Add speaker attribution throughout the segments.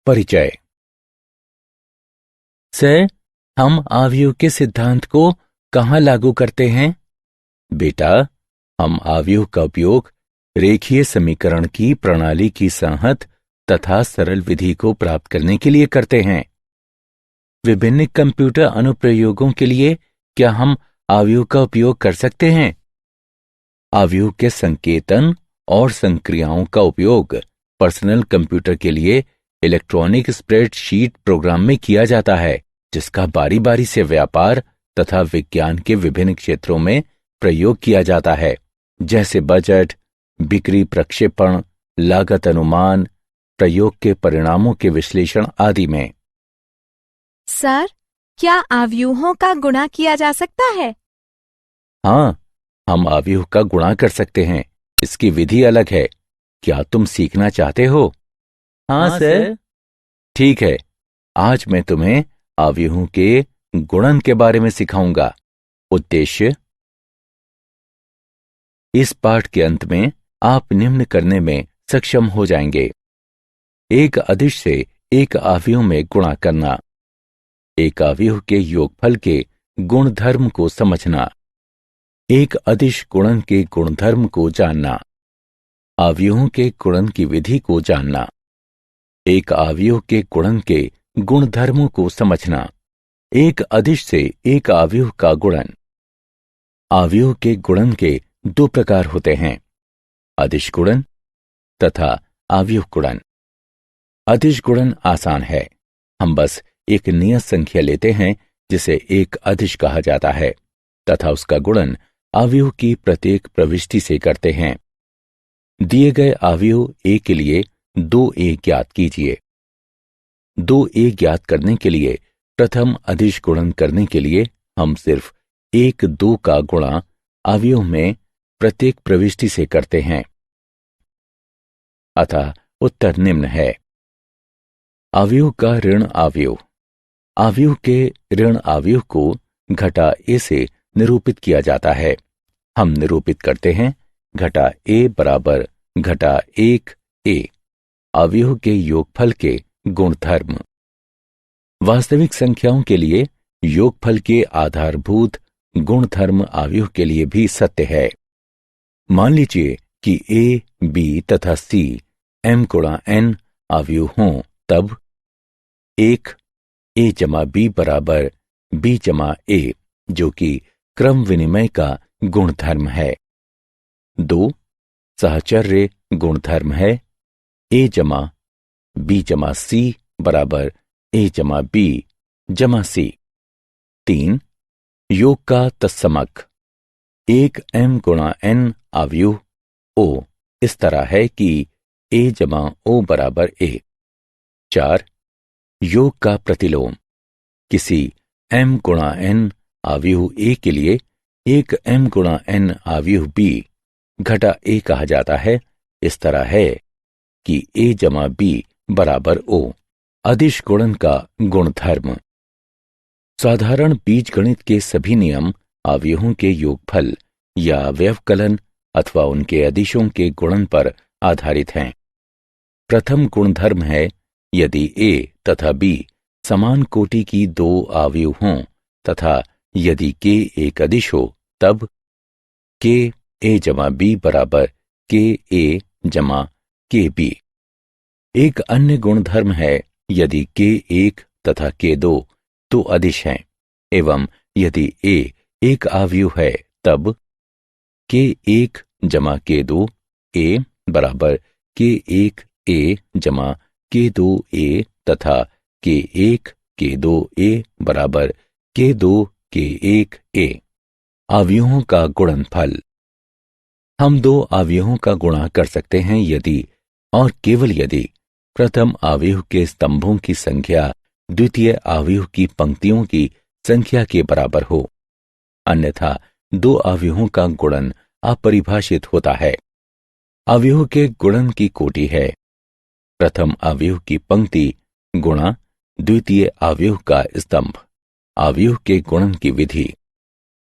Speaker 1: परिचय। सर, हम आव्यूह के सिद्धांत को कहाँ लागू करते हैं? बेटा, हम आव्यूह का उपयोग रेखीय समीकरण की प्रणाली की संहत तथा सरल विधि को प्राप्त करने के लिए करते हैं। विभिन्न कंप्यूटर अनुप्रयोगों के लिए क्या हम आव्यूह का उपयोग कर सकते हैं? आव्यूह के संकेतन और संक्रियाओं का उपयोग पर्सनल कंप्यूटर के लिए इलेक्ट्रॉनिक स्प्रेडशीट प्रोग्राम में किया जाता है, जिसका बारी बारी से व्यापार तथा विज्ञान के विभिन्न क्षेत्रों में प्रयोग किया जाता है, जैसे बजट, बिक्री प्रक्षेपण, लागत अनुमान, प्रयोग के परिणामों के विश्लेषण आदि में।
Speaker 2: सर, क्या आव्यूहों का गुणा किया जा सकता है?
Speaker 1: हाँ, हम आव्यूह का गुणा कर सकते हैं। इसकी विधि अलग है। क्या तुम सीखना चाहते हो?
Speaker 3: हाँ सर।
Speaker 1: ठीक है, आज मैं तुम्हें आव्यूहों के गुणन के बारे में सिखाऊंगा। उद्देश्य: इस पाठ के अंत में आप निम्न करने में सक्षम हो जाएंगे। एक अदिश से एक आव्यूह में गुणा करना, एक आव्यूह के योगफल के गुणधर्म को समझना, एक अदिश गुणन के गुणधर्म को जानना, आव्यूहों के गुणन की विधि को जानना, एक आव्यूह के गुणन के गुणधर्मों को समझना, एक अदिश से एक आव्यूह का गुणन। आव्यूह के गुणन के दो प्रकार होते हैं, अदिश गुणन तथा आव्यूह गुणन। अदिश गुणन आसान है। हम बस एक नियत संख्या लेते हैं जिसे एक अदिश कहा जाता है तथा उसका गुणन आव्यूह की प्रत्येक प्रविष्टि से करते हैं। दिए गए आव्यूह ए के लिए 2a ज्ञात कीजिए। 2a ज्ञात करने के लिए प्रथम अदिश गुणन करने के लिए हम सिर्फ 1 2 का गुणा आव्यूह में प्रत्येक प्रविष्टि से करते हैं। अतः उत्तर निम्न है। आव्यूह का ऋण आव्यूह। आव्यूह के ऋण आव्यूह को घटा a से निरूपित किया जाता है। हम निरूपित करते हैं घटा a बराबर घटा 1a, आव्यूह के योगफल के गुणधर्म। वास्तविक संख्याओं के लिए योगफल के आधारभूत गुणधर्म आव्यूह के लिए भी सत्य है। मान लीजिए कि a, b तथा c m गुणा n आव्यूह हों, तब 1 a जमा b बराबर b जमा a, जो कि क्रम विनिमय का गुणधर्म है। 2 सहचर्य गुणधर्म है a जमा b जमा c बराबर a जमा b जमा c। 3 योग का तत्समक 1 m गुणा n आव्यूह o इस तरह है कि a जमा o बराबर a। 4 योग का प्रतिलोम किसी m गुणा n आव्यूह a के लिए 1 m गुणा n आव्यूह b घटा a कहा जाता है। इस तरह है कि a जमा b बराबर o, अदिश गुणन का गुणधर्म। साधारण बीजगणित के सभी नियम आव्यूहों के योगफल या व्यवकलन अथवा उनके अदिशों के गुणन पर आधारित हैं। प्रथम गुणधर्म है यदि a तथा b समान कोटि की 2 आव्यूह हों तथा यदि k एक अदिश हो, तब k a जमा b बराबर k a जमा k b। एक अन्य गुणधर्म है यदि k 1 तथा k 2 तो अदिश हैं, एवं यदि a एक आव्यूह है, तब k 1 जमा k 2 a बराबर k 1 a जमा k 2 a तथा k 1 k 2 a बराबर k 2 k 1 a। आव्यूहों का गुणनफल। हम 2 आव्यूहों का गुणा कर सकते हैं यदि और केवल यदि प्रथम आव्यूह के स्तंभों की संख्या द्वितीय आव्यूह की पंक्तियों की संख्या के बराबर हो, अन्यथा 2 आव्यूहों का गुणन अपरिभाषित होता है। आव्यूह के गुणन की कोटि है प्रथम आव्यूह की पंक्ति गुणा द्वितीय आव्यूह का स्तंभ। आव्यूह के गुणन की विधि।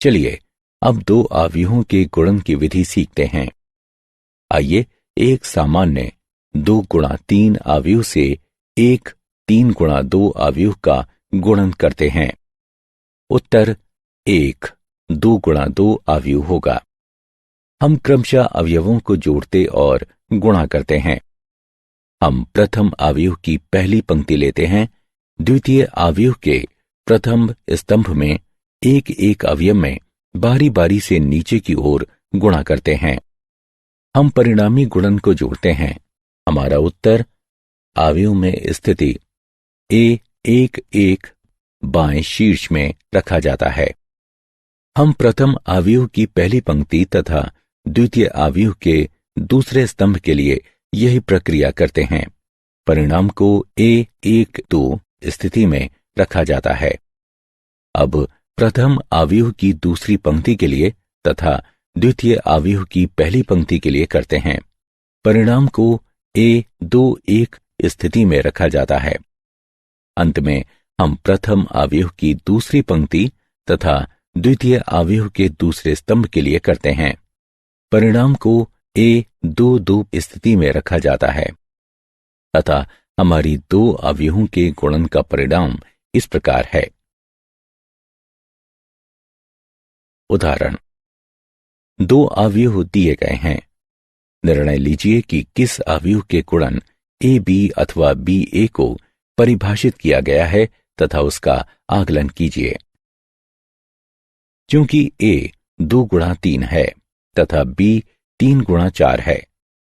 Speaker 1: चलिए अब 2 आव्यूहों के गुणन की विधि सीखते हैं। आइए एक सामान्य 2 गुणा 3 आव्यूह से एक 3 गुणा 2 अवयव का गुणन करते हैं? उत्तर 1 2 गुणा 2 अवयव होगा। हम क्रमशः अवयवों को जोड़ते और गुणा करते हैं। हम प्रथम अवयव की पहली पंक्ति लेते हैं, द्वितीय अवयव के प्रथम स्तंभ में एक एक अवयव में बारी बारी से नीचे की ओर गुणा करते हैं। हम परिणामी गुणन को जोड़ते हैं। हमारा उत्तर अवयव में स्थिति ए 1 1 बाएं शीर्ष में रखा जाता है। हम प्रथम अवयव की पहली पंक्ति तथा द्वितीय अवयव के दूसरे स्तंभ के लिए यही प्रक्रिया करते हैं। परिणाम को ए 1 2 स्थिति में रखा जाता है। अब प्रथम अवयव की दूसरी पंक्ति के लिए तथा द्वितीय अवयव की पहली पंक्ति के लिए करते हैं। परिणाम को ए 2 1 स्थिति में रखा जाता है। अंत में हम प्रथम अवयव की दूसरी पंक्ति तथा द्वितीय अवयव के दूसरे स्तंभ के लिए करते हैं। परिणाम को ए 2 2 स्थिति में रखा जाता है। अतः हमारी दो अवयवों के गुणन का परिणाम इस प्रकार है। उदाहरण, दो अवयव दिए गए हैं। निर्णय लीजिए कि किस अवयव के गुणन ए बी अथवा बी ए को परिभाषित किया गया है तथा उसका आकलन कीजिए। क्योंकि ए 2 गुणा 3 है तथा बी 3 गुणा 4 है,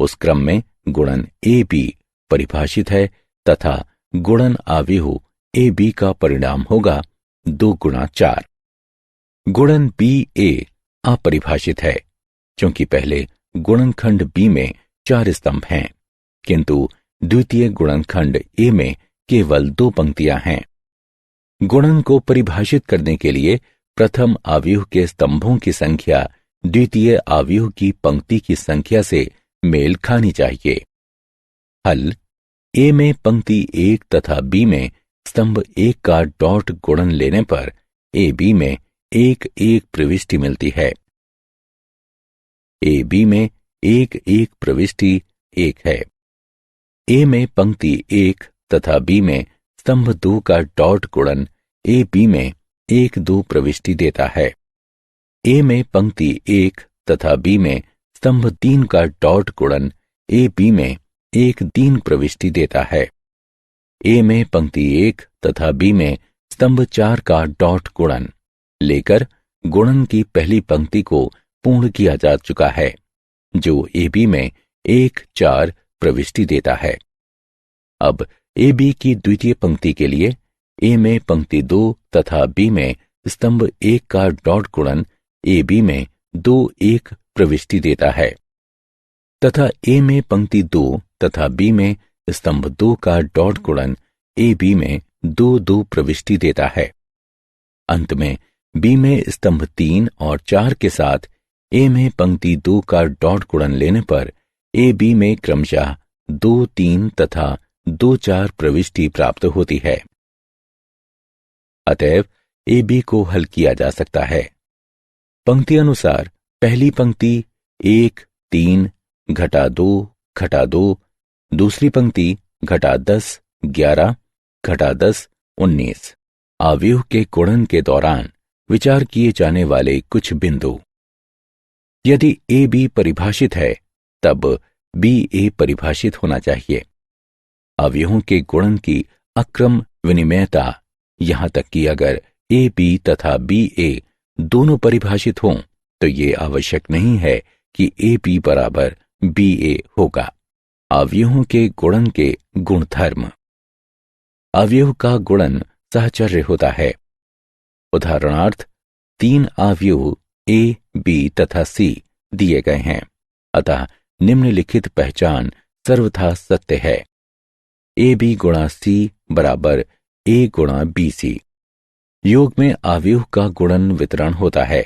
Speaker 1: उस क्रम में गुणन ए बी परिभाषित है तथा गुणन अवयव ए बी का परिणाम होगा 2 गुणा 4। गुणन बी ए अपरिभाषित है, क्योंकि पहले गुणनखंड बी में 4 स्तंभ हैं, किंतु द्वितीय गुणनखंड ए में केवल 2 पंक्तियां हैं। गुणन को परिभाषित करने के लिए प्रथम अवयव के स्तंभों की संख्या द्वितीय अवयव की पंक्ति की संख्या से मेल खानी चाहिए। हल, ए में पंक्ति 1 तथा बी में स्तंभ 1 का डॉट गुणन लेने पर ए बी में 1 1 प्रविष्टि मिलती है। ए बी में 1 1 प्रविष्टि 1 है। ए में पंक्ति 1 तथा बी में स्तंभ 2 का डॉट गुणन ए बी में 1 2 प्रविष्टि देता है। ए में पंक्ति 1 तथा बी में स्तंभ 3 का डॉट गुणन ए बी में 1 3 प्रविष्टि देता है। ए में पंक्ति 1 तथा बी में स्तंभ 4 का डॉट गुणन लेकर गुणन की पहली पंक्ति को पूर्ण किया जा चुका है, जो ए बी में 1 4 प्रविष्टि देता है। अब ए बी की द्वितीय पंक्ति के लिए ए में पंक्ति 2 तथा बी में स्तंभ 1 का डॉट गुणन ए बी में 2 1 प्रविष्टि देता है तथा ए में पंक्ति 2 तथा बी में स्तंभ 2 का डॉट गुणन ए बी में 2 2 प्रविष्टि देता है। अंत में बी में स्तंभ 3 और 4 के साथ ए में पंक्ति 2 का डॉट गुणन लेने पर ए बी में क्रमशः 2 3 तथा 2 4 प्रविष्टि प्राप्त होती है। अतएव ए बी को हल किया जा सकता है। पंक्ति अनुसार पहली पंक्ति 1 3 घटा 2 घटा 2, दूसरी पंक्ति घटा 10 11 घटा 10 19। अवयव के गुणन के दौरान विचार किए जाने वाले कुछ बिंदु। यदि ए बी परिभाषित है तब बी ए परिभाषित होना चाहिए। अवयवों के गुणन की अक्रम विनिमयता, यहां तक कि अगर ए बी तथा बी ए दोनों परिभाषित हों तो ये आवश्यक नहीं है कि ए बी बराबर बी ए होगा। अवयवों के गुणन के गुणधर्म। अवयव का गुणन सहचर्य होता है। उदाहरणार्थ 3 अवयव ए बी तथा सी दिए गए हैं, अतः निम्नलिखित पहचान सर्वथा सत्य है। ए बी गुणा सी बराबर ए गुणा बी सी। योग में अवयव का गुणन वितरण होता है।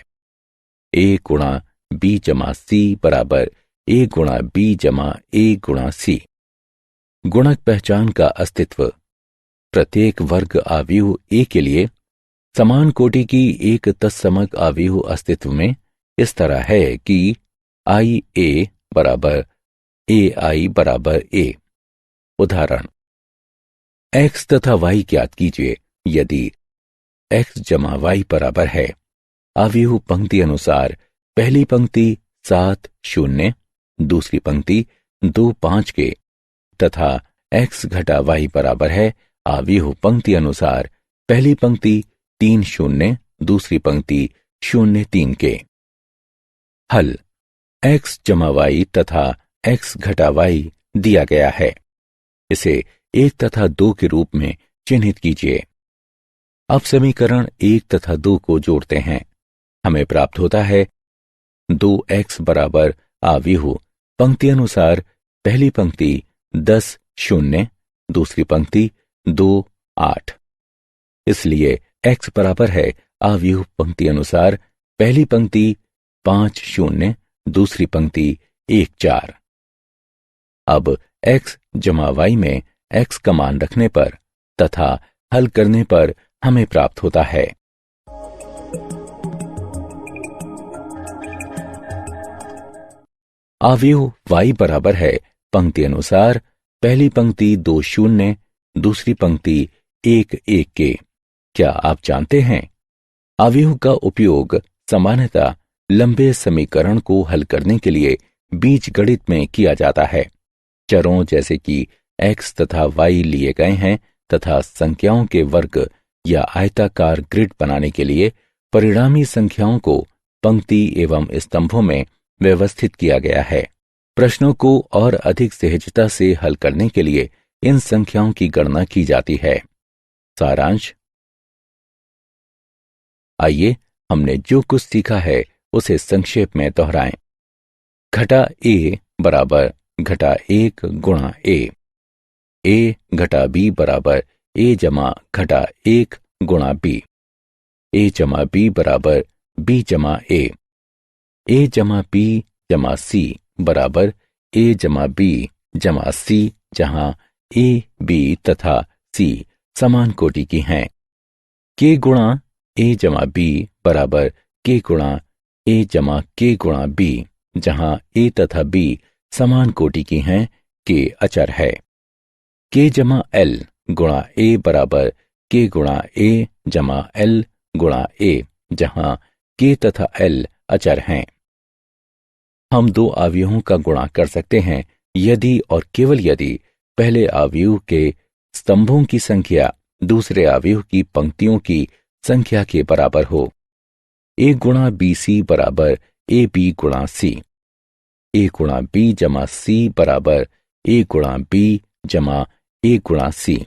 Speaker 1: ए गुणा बी जमा सी बराबर ए गुणा बी जमा ए गुणा सी। गुणक पहचान का अस्तित्व। प्रत्येक वर्ग अवयव ए के लिए समान कोटि की एक तत्समक अवयव अस्तित्व में इस तरह है कि आई ए बराबर ए आई बराबर ए। उदाहरण, x तथा y ज्ञात कीजिए यदि x जमा y बराबर है अवयव पंक्ति अनुसार पहली पंक्ति 7 0 दूसरी पंक्ति 2 5 के तथा x घटा y बराबर है अवयव पंक्ति अनुसार पहली पंक्ति 3 0 दूसरी पंक्ति 0 3 के। हल x जमा y तथा x घटा y दिया गया है। इसे 1 तथा 2 के रूप में चिन्हित कीजिए। अब समीकरण 1 तथा 2 को जोड़ते हैं। हमें प्राप्त होता है 2x बराबर अवयव पंक्ति अनुसार पहली पंक्ति 10 0 दूसरी पंक्ति 2 8। इसलिए x बराबर है अवयव पंक्ति अनुसार पहली पंक्ति 5 0 दूसरी पंक्ति 1 4। अब x जमा y में x का मान रखने पर तथा हल करने पर हमें प्राप्त होता है अवयव y बराबर है पंक्ति अनुसार पहली पंक्ति 2 0 दूसरी पंक्ति 1 1 के। क्या आप जानते हैं अवयव का उपयोग सामान्यतः लंबे समीकरण को हल करने के लिए बीजगणित में किया जाता है। चरों जैसे कि x तथा y लिए गए हैं तथा संख्याओं के वर्ग या आयताकार ग्रिड बनाने के लिए परिणामी संख्याओं को पंक्ति एवं स्तंभों में व्यवस्थित किया गया है। प्रश्नों को और अधिक सहजता से हल करने के लिए इन संख्याओं की गणना की जाती है। सारांश। आइए हमने जो कुछ सीखा है उसे संक्षेप में दोहराएं। घटा a बराबर घटा 1 गुणा a घटा b बराबर a जमा घटा 1 गुणा b, a जमा b बराबर b जमा a जमा b जमा c बराबर a जमा b जमा c, जहां a b तथा c समान कोटि की हैं। k गुणा a जमा b बराबर k गुणा a जमा k गुणा b, जहां a तथा b समान कोटि की हैं, k अचर है। k जमा l गुणा a बराबर k गुणा a जमा l गुणा a, जहां k तथा l अचर हैं। हम दो अवयवों का गुणा कर सकते हैं यदि और केवल यदि पहले अवयव के स्तंभों की संख्या दूसरे अवयव की पंक्तियों की संख्या के बराबर हो। a गुणा bc बराबर ab गुणा c, a गुणा b जमा c बराबर a गुणा b जमा a गुणा c।